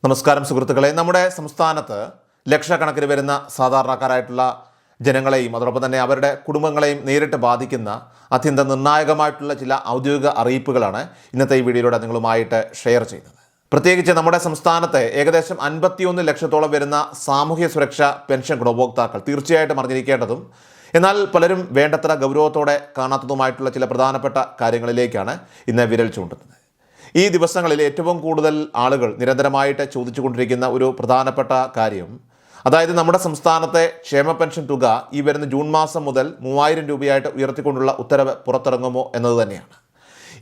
നമസ്കാരം സുഹൃത്തുക്കളെ, നമ്മുടെ സംസ്ഥാനത്ത് ലക്ഷക്കണക്കിന് വരുന്ന സാധാരണക്കാരായിട്ടുള്ള ജനങ്ങളെയും അതോടൊപ്പം തന്നെ അവരുടെ കുടുംബങ്ങളെയും നേരിട്ട് ബാധിക്കുന്ന അത്യന്തം നിർണായകമായിട്ടുള്ള ചില ഔദ്യോഗിക അറിയിപ്പുകളാണ് ഇന്നത്തെ ഈ വീഡിയോയിലൂടെ നിങ്ങളുമായിട്ട് ഷെയർ ചെയ്യുന്നത്. പ്രത്യേകിച്ച് നമ്മുടെ സംസ്ഥാനത്തെ ഏകദേശം 51 ലക്ഷത്തോളം വരുന്ന സാമൂഹ്യ സുരക്ഷാ പെൻഷൻ ഗുണഭോക്താക്കൾ തീർച്ചയായിട്ടും അറിഞ്ഞിരിക്കേണ്ടതും എന്നാൽ പലരും വേണ്ടത്ര ഗൗരവത്തോടെ കാണാത്തതുമായിട്ടുള്ള ചില പ്രധാനപ്പെട്ട കാര്യങ്ങളിലേക്കാണ് ഇന്ന് വിരൽ ചൂണ്ടുന്നത്. ഈ ദിവസങ്ങളിൽ ഏറ്റവും കൂടുതൽ ആളുകൾ നിരന്തരമായിട്ട് ചോദിച്ചുകൊണ്ടിരിക്കുന്ന ഒരു പ്രധാനപ്പെട്ട കാര്യം, അതായത് നമ്മുടെ സംസ്ഥാനത്തെ ക്ഷേമ പെൻഷൻ തുക ഈ വരുന്ന ജൂൺ മാസം മുതൽ 3000 രൂപയായിട്ട് ഉയർത്തിക്കൊണ്ടുള്ള ഉത്തരവ് പുറത്തിറങ്ങുമോ എന്നത് തന്നെയാണ്.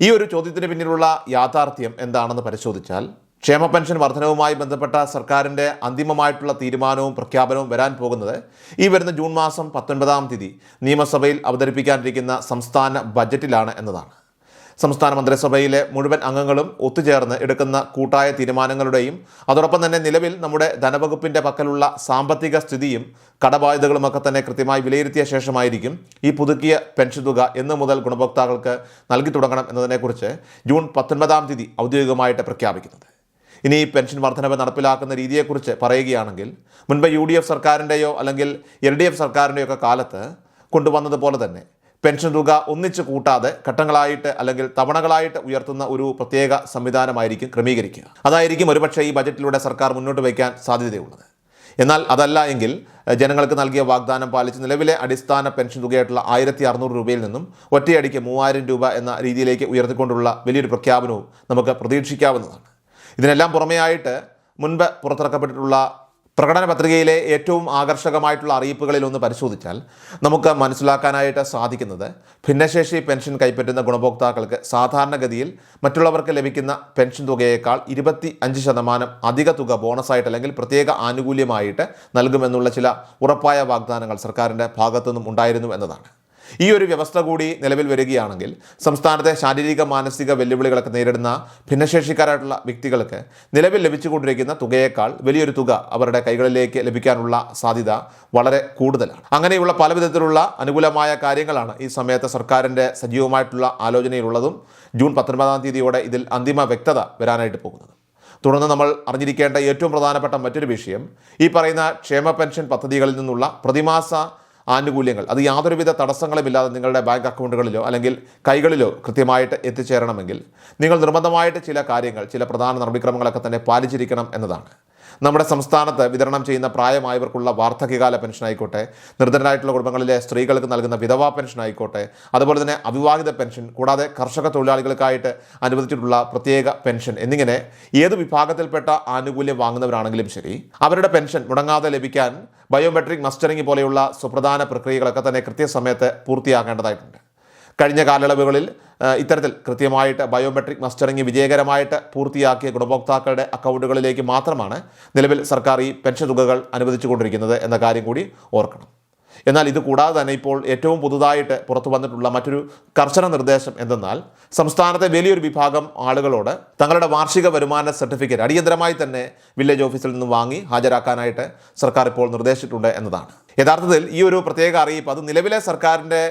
ഈ ഒരു ചോദ്യത്തിന് പിന്നിലുള്ള യാഥാർത്ഥ്യം എന്താണെന്ന് പരിശോധിച്ചാൽ, ക്ഷേമ പെൻഷൻ വർധനവുമായി ബന്ധപ്പെട്ട സർക്കാരിൻ്റെ അന്തിമമായിട്ടുള്ള തീരുമാനവും പ്രഖ്യാപനവും വരാൻ പോകുന്നത് ഈ വരുന്ന ജൂൺ മാസം 19-ാം തീയതി നിയമസഭയിൽ അവതരിപ്പിക്കാനിരിക്കുന്ന സംസ്ഥാന ബജറ്റിലാണ് എന്നതാണ്. സംസ്ഥാന മന്ത്രിസഭയിലെ മുഴുവൻ അംഗങ്ങളും ഒത്തുചേർന്ന് എടുക്കുന്ന കൂട്ടായ തീരുമാനങ്ങളുടെയും അതോടൊപ്പം തന്നെ നിലവിൽ നമ്മുടെ ധനവകുപ്പിൻ്റെ പക്കലുള്ള സാമ്പത്തിക സ്ഥിതിയും കടബാധ്യതകളുമൊക്കെ തന്നെ കൃത്യമായി വിലയിരുത്തിയ ശേഷമായിരിക്കും ഈ പുതുക്കിയ പെൻഷൻ തുക എന്ന് മുതൽ ഗുണഭോക്താക്കൾക്ക് നൽകി തുടങ്ങണം എന്നതിനെക്കുറിച്ച് ജൂൺ 19-ാം തീയതി ഔദ്യോഗികമായിട്ട് പ്രഖ്യാപിക്കുന്നത്. ഇനി ഈ പെൻഷൻ വർധനവ് നടപ്പിലാക്കുന്ന രീതിയെക്കുറിച്ച് പറയുകയാണെങ്കിൽ, മുൻപ് UDF സർക്കാരിൻ്റെയോ അല്ലെങ്കിൽ LDF സർക്കാരിൻ്റെയോ ഒക്കെ കാലത്ത് കൊണ്ടുവന്നതുപോലെ തന്നെ പെൻഷൻ തുക ഒന്നിച്ച് കൂട്ടാതെ ഘട്ടങ്ങളായിട്ട് അല്ലെങ്കിൽ തവണകളായിട്ട് ഉയർത്തുന്ന ഒരു പ്രത്യേക സംവിധാനമായിരിക്കും ക്രമീകരിക്കുക. അതായിരിക്കും ഒരുപക്ഷെ ഈ ബജറ്റിലൂടെ സർക്കാർ മുന്നോട്ട് വയ്ക്കാൻ സാധ്യതയുള്ളത്. എന്നാൽ അതല്ല എങ്കിൽ ജനങ്ങൾക്ക് നൽകിയ വാഗ്ദാനം പാലിച്ച് നിലവിലെ അടിസ്ഥാന പെൻഷൻ തുകയായിട്ടുള്ള 1600 രൂപയിൽ നിന്നും ഒറ്റയടിക്ക് 3000 രൂപ എന്ന രീതിയിലേക്ക് ഉയർത്തിക്കൊണ്ടുള്ള വലിയൊരു പ്രഖ്യാപനവും നമുക്ക് പ്രതീക്ഷിക്കാവുന്നതാണ്. ഇതിനെല്ലാം പുറമെയായിട്ട് മുൻപ് പുറത്തിറക്കപ്പെട്ടിട്ടുള്ള പ്രകടന പത്രികയിലെ ഏറ്റവും ആകർഷകമായിട്ടുള്ള അറിയിപ്പുകളിൽ ഒന്ന് പരിശോധിച്ചാൽ നമുക്ക് മനസ്സിലാക്കാനായിട്ട് സാധിക്കുന്നത്, ഭിന്നശേഷി പെൻഷൻ കൈപ്പറ്റുന്ന ഗുണഭോക്താക്കൾക്ക് സാധാരണഗതിയിൽ മറ്റുള്ളവർക്ക് ലഭിക്കുന്ന പെൻഷൻ തുകയേക്കാൾ 25% അധിക തുക ബോണസായിട്ട് അല്ലെങ്കിൽ പ്രത്യേക ആനുകൂല്യമായിട്ട് നൽകുമെന്നുള്ള ചില ഉറപ്പായ വാഗ്ദാനങ്ങൾ സർക്കാരിൻ്റെ ഭാഗത്തു നിന്നും ഉണ്ടായിരുന്നു എന്നതാണ്. ഈ ഒരു വ്യവസ്ഥ കൂടി നിലവിൽ വരികയാണെങ്കിൽ സംസ്ഥാനത്തെ ശാരീരിക മാനസിക വെല്ലുവിളികളൊക്കെ നേരിടുന്ന ഭിന്നശേഷിക്കാരായിട്ടുള്ള വ്യക്തികൾക്ക് നിലവിൽ ലഭിച്ചുകൊണ്ടിരിക്കുന്ന തുകയേക്കാൾ വലിയൊരു തുക അവരുടെ കൈകളിലേക്ക് ലഭിക്കാനുള്ള സാധ്യത വളരെ കൂടുതലാണ്. അങ്ങനെയുള്ള പല വിധത്തിലുള്ള അനുകൂലമായ കാര്യങ്ങളാണ് ഈ സമയത്ത് സർക്കാരിൻ്റെ സജീവമായിട്ടുള്ള ആലോചനയിലുള്ളതും ജൂൺ 19-ാം തീയതിയോടെ ഇതിൽ അന്തിമ വ്യക്തത വരാനായിട്ട് പോകുന്നത്. തുടർന്ന് നമ്മൾ അറിഞ്ഞിരിക്കേണ്ട ഏറ്റവും പ്രധാനപ്പെട്ട മറ്റൊരു വിഷയം, ഈ പറയുന്ന ക്ഷേമ പെൻഷൻ പദ്ധതികളിൽ നിന്നുള്ള പ്രതിമാസ ആനുകൂല്യങ്ങൾ അത് യാതൊരുവിധ തടസ്സങ്ങളുമില്ലാതെ നിങ്ങളുടെ ബാങ്ക് അക്കൗണ്ടുകളിലോ അല്ലെങ്കിൽ കൈകളിലോ കൃത്യമായിട്ട് എത്തിച്ചേരണമെങ്കിൽ നിങ്ങൾ നിർബന്ധമായിട്ട് ചില കാര്യങ്ങൾ, ചില പ്രധാന നടപടിക്രമങ്ങളൊക്കെ തന്നെ പാലിച്ചിരിക്കണം എന്നതാണ്. നമ്മുടെ സംസ്ഥാനത്ത് വിതരണം ചെയ്യുന്ന പ്രായമായവർക്കുള്ള വാർദ്ധക്യകാല പെൻഷൻ ആയിക്കോട്ടെ, നിർധനരായിട്ടുള്ള കുടുംബങ്ങളിലെ സ്ത്രീകൾക്ക് നൽകുന്ന വിധവാ പെൻഷൻ ആയിക്കോട്ടെ, അതുപോലെ തന്നെ അവിവാഹിത പെൻഷൻ, കൂടാതെ കർഷക തൊഴിലാളികൾക്കായിട്ട് അനുവദിച്ചിട്ടുള്ള പ്രത്യേക പെൻഷൻ എന്നിങ്ങനെ ഏത് വിഭാഗത്തിൽപ്പെട്ട ആനുകൂല്യം വാങ്ങുന്നവരാണെങ്കിലും ശരി, അവരുടെ പെൻഷൻ മുടങ്ങാതെ ലഭിക്കാൻ ബയോമെട്രിക് മസ്റ്ററിംഗ് പോലെയുള്ള സുപ്രധാന പ്രക്രിയകളൊക്കെ തന്നെ കൃത്യസമയത്ത് പൂർത്തിയാക്കേണ്ടതായിട്ടുണ്ട്. കഴിഞ്ഞ കാലയളവുകളിൽ ഇത്തരത്തിൽ കൃത്യമായിട്ട് ബയോമെട്രിക് മസ്റ്ററിംഗ് വിജയകരമായിട്ട് പൂർത്തിയാക്കിയ ഗുണഭോക്താക്കളുടെ അക്കൗണ്ടുകളിലേക്ക് മാത്രമാണ് നിലവിൽ സർക്കാർ ഈ പെൻഷൻ തുകകൾ അനുവദിച്ചുകൊണ്ടിരിക്കുന്നത് എന്ന കാര്യം കൂടി ഓർക്കണം. എന്നാൽ ഇത് കൂടാതെ തന്നെ ഇപ്പോൾ ഏറ്റവും പുതുതായിട്ട് പുറത്തു വന്നിട്ടുള്ള മറ്റൊരു കർശന നിർദ്ദേശം എന്തെന്നാൽ, സംസ്ഥാനത്തെ വലിയൊരു വിഭാഗം ആളുകളോട് തങ്ങളുടെ വാർഷിക വരുമാന സർട്ടിഫിക്കറ്റ് അടിയന്തരമായി തന്നെ വില്ലേജ് ഓഫീസിൽ നിന്ന് വാങ്ങി ഹാജരാക്കാനായിട്ട് സർക്കാർ ഇപ്പോൾ നിർദ്ദേശിച്ചിട്ടുണ്ട് എന്നതാണ്. യഥാർത്ഥത്തിൽ ഈ ഒരു പ്രത്യേക അറിയിപ്പ് അത് നിലവിലെ സർക്കാരിൻ്റെ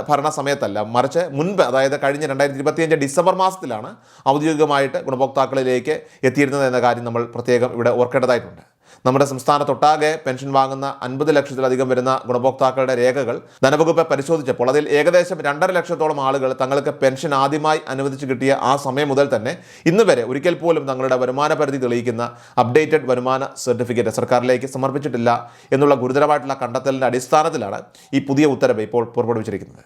ഭരണ സമയത്തല്ല, മറിച്ച് മുൻപ്, അതായത് കഴിഞ്ഞ 2025 ഡിസംബർ മാസത്തിലാണ് ഔദ്യോഗികമായിട്ട് ഗുണഭോക്താക്കളിലേക്ക് എത്തിയിരുന്നത് എന്ന കാര്യം നമ്മൾ പ്രത്യേകം ഇവിടെ ഓർക്കേണ്ടതായിട്ടുണ്ട്. നമ്മുടെ സംസ്ഥാനത്തൊട്ടാകെ പെൻഷൻ വാങ്ങുന്ന 50 ലക്ഷത്തിലധികം വരുന്ന ഗുണഭോക്താക്കളുടെ രേഖകൾ ധനവകുപ്പ് പരിശോധിച്ചപ്പോൾ അതിൽ ഏകദേശം 2.5 ലക്ഷത്തോളം ആളുകൾ തങ്ങൾക്ക് പെൻഷൻ ആദ്യമായി അനുവദിച്ച് കിട്ടിയ ആ സമയം മുതൽ തന്നെ ഇന്ന് വരെ ഒരിക്കൽ പോലും തങ്ങളുടെ വരുമാന പരിധി തെളിയിക്കുന്ന അപ്ഡേറ്റഡ് വരുമാന സർട്ടിഫിക്കറ്റ് സർക്കാരിലേക്ക് സമർപ്പിച്ചിട്ടില്ല എന്നുള്ള ഗുരുതരമായിട്ടുള്ള കണ്ടെത്തലിൻ്റെ അടിസ്ഥാനത്തിലാണ് ഈ പുതിയ ഉത്തരവ് ഇപ്പോൾ പുറപ്പെടുവിച്ചിരിക്കുന്നത്.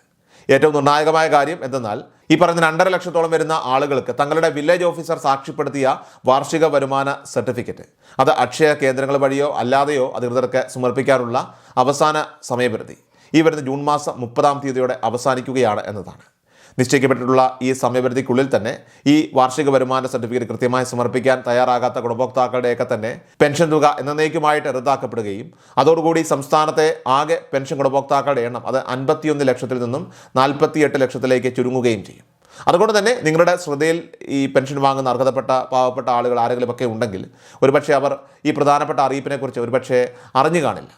ഏറ്റവും നിർണായകമായ കാര്യം എന്തെന്നാൽ, ഈ പറയുന്ന 2.5 ലക്ഷത്തോളം വരുന്ന ആളുകൾക്ക് തങ്ങളുടെ വില്ലേജ് ഓഫീസർ സാക്ഷ്യപ്പെടുത്തിയ വാർഷിക വരുമാന സർട്ടിഫിക്കറ്റ് അത് അക്ഷയ കേന്ദ്രങ്ങൾ വഴിയോ അല്ലാതെയോ അധികൃതർക്ക് സമർപ്പിക്കാനുള്ള അവസാന സമയപരിധി ഈ വരുന്ന ജൂൺ മാസം 30-ാം തീയതിയോടെ അവസാനിക്കുകയാണ് എന്നതാണ്. നിശ്ചയിക്കപ്പെട്ടിട്ടുള്ള ഈ സമയപരിധിക്കുള്ളിൽ തന്നെ ഈ വാർഷിക വരുമാന സർട്ടിഫിക്കറ്റ് കൃത്യമായി സമർപ്പിക്കാൻ തയ്യാറാകാത്ത ഗുണഭോക്താക്കളുടെയൊക്കെ തന്നെ പെൻഷൻ തുക എന്നേക്കുമായിട്ട് റദ്ദാക്കപ്പെടുകയും അതോടുകൂടി സംസ്ഥാനത്തെ ആകെ പെൻഷൻ ഗുണഭോക്താക്കളുടെ എണ്ണം അത് 51 ലക്ഷത്തിൽ നിന്നും 48 ലക്ഷത്തിലേക്ക് ചുരുങ്ങുകയും ചെയ്യും. അതുകൊണ്ട് തന്നെ നിങ്ങളുടെ ശ്രദ്ധയിൽ ഈ പെൻഷൻ വാങ്ങുന്ന അർഹതപ്പെട്ട പാവപ്പെട്ട ആളുകൾ ആരെങ്കിലുമൊക്കെ ഉണ്ടെങ്കിൽ ഒരുപക്ഷെ അവർ ഈ പ്രധാനപ്പെട്ട അറിയിപ്പിനെക്കുറിച്ച് ഒരുപക്ഷെ അറിഞ്ഞു കാണില്ല.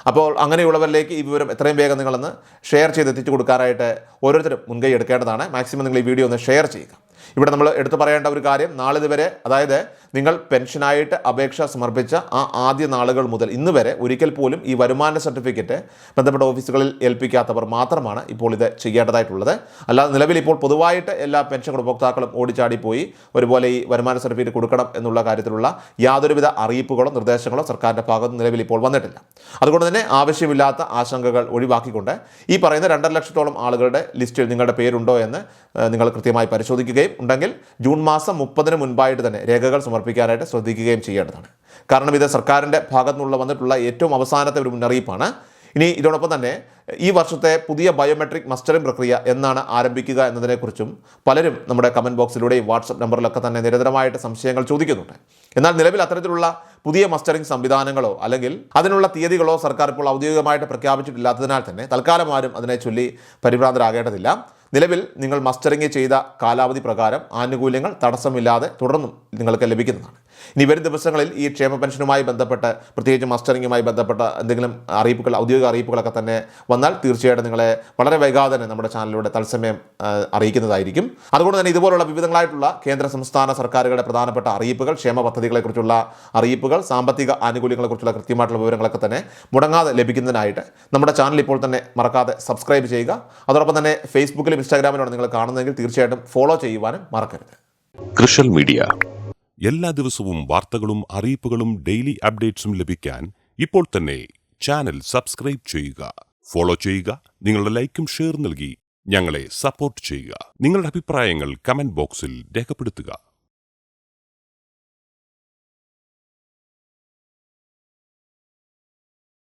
അപ്പോൾ അങ്ങനെയുള്ളവരിലേക്ക് ഈ വിവരം എത്രയും വേഗം നിങ്ങളൊന്ന് ഷെയർ ചെയ്ത് എത്തിച്ചു കൊടുക്കാനായിട്ട് ഓരോരുത്തരും മുൻകൈ എടുക്കേണ്ടതാണ്. മാക്സിമം നിങ്ങൾ ഈ വീഡിയോ ഒന്ന് ഷെയർ ചെയ്യുക. ഇവിടെ നമ്മൾ എടുത്തു പറയേണ്ട ഒരു കാര്യം, നാളിതുവരെ അതായത് നിങ്ങൾ പെൻഷനായിട്ട് അപേക്ഷ സമർപ്പിച്ച ആ ആദ്യ നാളുകൾ മുതൽ ഇന്ന് വരെ ഒരിക്കൽ പോലും ഈ വരുമാന സർട്ടിഫിക്കറ്റ് ബന്ധപ്പെട്ട ഓഫീസുകളിൽ ഏൽപ്പിക്കാത്തവർ മാത്രമാണ് ഇപ്പോൾ ഇത് ചെയ്യേണ്ടതായിട്ടുള്ളത്. അല്ലാതെ നിലവിൽ ഇപ്പോൾ പൊതുവായിട്ട് എല്ലാ പെൻഷൻ ഉപഭോക്താക്കളും ഓടിച്ചാടി പോയി ഒരുപോലെ ഈ വരുമാന സർട്ടിഫിക്കറ്റ് കൊടുക്കണം എന്നുള്ള കാര്യത്തിലുള്ള യാതൊരുവിധ അറിയിപ്പുകളോ നിർദ്ദേശങ്ങളോ സർക്കാരിൻ്റെ ഭാഗത്ത് നിലവിൽ ഇപ്പോൾ വന്നിട്ടില്ല. അതുകൊണ്ട് തന്നെ ആവശ്യമില്ലാത്ത ആശങ്കകൾ ഒഴിവാക്കിക്കൊണ്ട് ഈ പറയുന്ന 2.5 ലക്ഷത്തോളം ആളുകളുടെ ലിസ്റ്റിൽ നിങ്ങളുടെ പേരുണ്ടോ എന്ന് നിങ്ങൾ കൃത്യമായി പരിശോധിക്കുകയും ഉണ്ടെങ്കിൽ ജൂൺ മാസം 30-ന് മുൻപായിട്ട് തന്നെ രേഖകൾ സമർപ്പിക്കാനായിട്ട് ശ്രദ്ധിക്കുകയും ചെയ്യേണ്ടതാണ്. കാരണം ഇത് സർക്കാരിൻ്റെ ഭാഗത്തു നിന്നുള്ള വന്നിട്ടുള്ള ഏറ്റവും അവസാനത്തെ ഒരു മുന്നറിയിപ്പാണ്. ഇനി ഇതിനോടൊപ്പം തന്നെ ഈ വർഷത്തെ പുതിയ ബയോമെട്രിക് മസ്റ്ററിംഗ് പ്രക്രിയ എന്നാണ് ആരംഭിക്കുക എന്നതിനെക്കുറിച്ചും പലരും നമ്മുടെ കമൻറ്റ് ബോക്സിലൂടെയും വാട്സപ്പ് നമ്പറിലൊക്കെ തന്നെ നിരന്തരമായിട്ട് സംശയങ്ങൾ ചോദിക്കുന്നുണ്ട്. എന്നാൽ നിലവിൽ അത്തരത്തിലുള്ള പുതിയ മസ്റ്ററിംഗ് സംവിധാനങ്ങളോ അല്ലെങ്കിൽ അതിനുള്ള തീയതികളോ സർക്കാർ ഇപ്പോൾ ഔദ്യോഗികമായിട്ട് പ്രഖ്യാപിച്ചിട്ടില്ലാത്തതിനാൽ തന്നെ തൽക്കാലം ആരും അതിനെ ചൊല്ലി പരിഭ്രാന്തരാകേണ്ടതില്ല. നിലവിൽ നിങ്ങൾ മസ്റ്ററിംഗ് ചെയ്ത കാലാവധി പ്രകാരം ആനുകൂല്യങ്ങൾ തടസ്സമില്ലാതെ തുടർന്നും നിങ്ങൾക്ക് ലഭിക്കുന്നതാണ്. ഇനി വരും ദിവസങ്ങളിൽ ഈ ക്ഷേമ പെൻഷനുമായി ബന്ധപ്പെട്ട് പ്രത്യേകിച്ച് മസ്റ്ററിങ്ങുമായി ബന്ധപ്പെട്ട എന്തെങ്കിലും അറിയിപ്പുകൾ, ഔദ്യോഗിക അറിയിപ്പുകളൊക്കെ തന്നെ വന്നാൽ തീർച്ചയായിട്ടും നിങ്ങളെ വളരെ വൈകാതെ തന്നെ നമ്മുടെ ചാനലിലൂടെ തത്സമയം അറിയിക്കുന്നതായിരിക്കും. അതുകൊണ്ട് തന്നെ ഇതുപോലുള്ള വിവിധങ്ങളായിട്ടുള്ള കേന്ദ്ര സംസ്ഥാന സർക്കാരുകളുടെ പ്രധാനപ്പെട്ട അറിയിപ്പുകൾ, ക്ഷേമ പദ്ധതികളെക്കുറിച്ചുള്ള അറിയിപ്പുകൾ, സാമ്പത്തിക ആനുകൂല്യങ്ങളെക്കുറിച്ചുള്ള കൃത്യമായിട്ടുള്ള വിവരങ്ങളൊക്കെ തന്നെ മുടങ്ങാതെ ലഭിക്കുന്നതിനായിട്ട് നമ്മുടെ ചാനൽ ഇപ്പോൾ തന്നെ മറക്കാതെ സബ്സ്ക്രൈബ് ചെയ്യുക. അതോടൊപ്പം തന്നെ ഫേസ്ബുക്കിലും ഇൻസ്റ്റാഗ്രാമിലാണ് നിങ്ങൾ കാണുന്നതെങ്കിൽ തീർച്ചയായിട്ടും ഫോളോ ചെയ്യുവാനും മറക്കരുത്. കൃഷൽ മീഡിയ എല്ലാ ദിവസവും വാർത്തകളും അറിയിപ്പുകളും ഡെയിലി അപ്ഡേറ്റ്സും ലഭിക്കാൻ ഇപ്പോൾ തന്നെ ചാനൽ സബ്സ്ക്രൈബ് ചെയ്യുക, ഫോളോ ചെയ്യുക. നിങ്ങളുടെ ലൈക്കും ഷെയർ നൽകി ഞങ്ങളെ സപ്പോർട്ട് ചെയ്യുക. നിങ്ങളുടെ അഭിപ്രായങ്ങൾ കമന്റ് ബോക്സിൽ രേഖപ്പെടുത്തുക.